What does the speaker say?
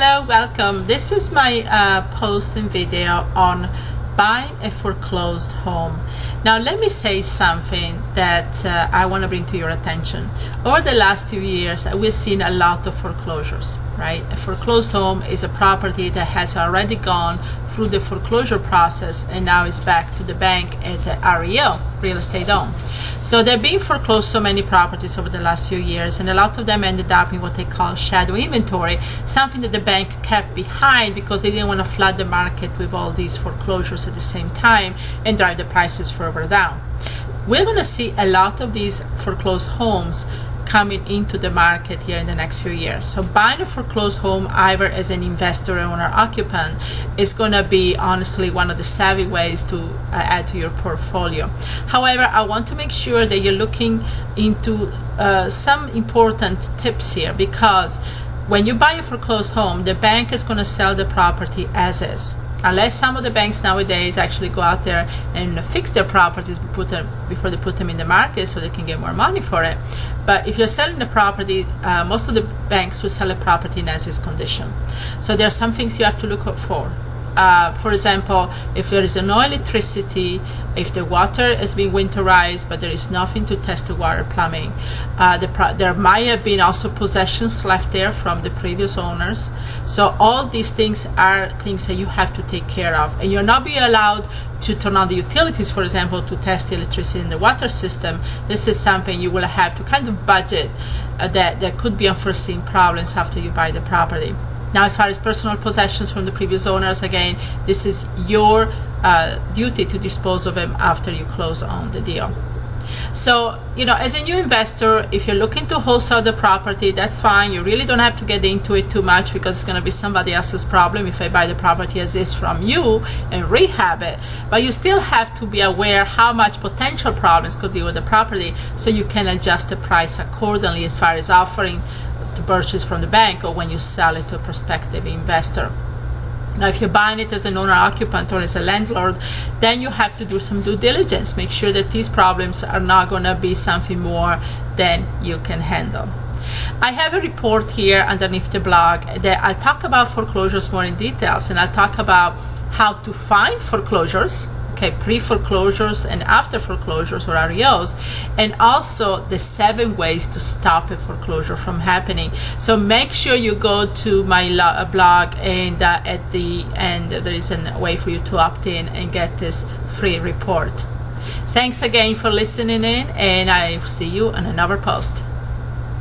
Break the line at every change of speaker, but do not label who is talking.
Hello, welcome. This is my post and video on buying a foreclosed home. Now let me say something that I want to bring to your attention. Over the last 2 years, we've seen a lot of foreclosures, right? A foreclosed home is a property that has already gone through the foreclosure process and now is back to the bank as a REO, real estate owned. So there have been foreclosed so many properties over the last few years, and a lot of them ended up in what they call shadow inventory, something that the bank kept behind because they didn't want to flood the market with all these foreclosures at the same time and drive the prices further down. We're going to see a lot of these foreclosed homes coming into the market here in the next few years. So buying a foreclosed home either as an investor or owner occupant is going to be honestly one of the savvy ways to add to your portfolio. However, I want to make sure that you're looking into some important tips here, because when you buy a foreclosed home, the bank is going to sell the property as is. Unless some of the banks nowadays actually go out there and fix their properties before they put them in the market so they can get more money for it. But if you're selling the property, most of the banks will sell a property in as is condition. So there are some things you have to look out for. For example, if there is no electricity, if the water has been winterized but there is nothing to test the water plumbing, there might have been also possessions left there from the previous owners. So all these things are things that you have to take care of, and you're not being allowed to turn on the utilities, for example, to test the electricity in the water system. This is something you will have to kind of budget, that there could be unforeseen problems after you buy the property. Now, as far as personal possessions from the previous owners, again, this is your duty to dispose of them after you close on the deal. So, as a new investor, if you're looking to wholesale the property, that's fine. You really don't have to get into it too much because it's going to be somebody else's problem if I buy the property as is from you and rehab it. But you still have to be aware how much potential problems could be with the property so you can adjust the price accordingly as far as offering to purchase from the bank or when you sell it to a prospective investor. Now, if you're buying it as an owner-occupant or as a landlord, then you have to do some due diligence. Make sure that these problems are not going to be something more than you can handle. I have a report here underneath the blog that I'll talk about foreclosures more in details, and I'll talk about how to find foreclosures, pre-foreclosures and after foreclosures or REOs, and also the 7 ways to stop a foreclosure from happening. So make sure you go to my blog, and at the end there is a way for you to opt in and get this free report. Thanks again for listening in, and I'll see you on another post.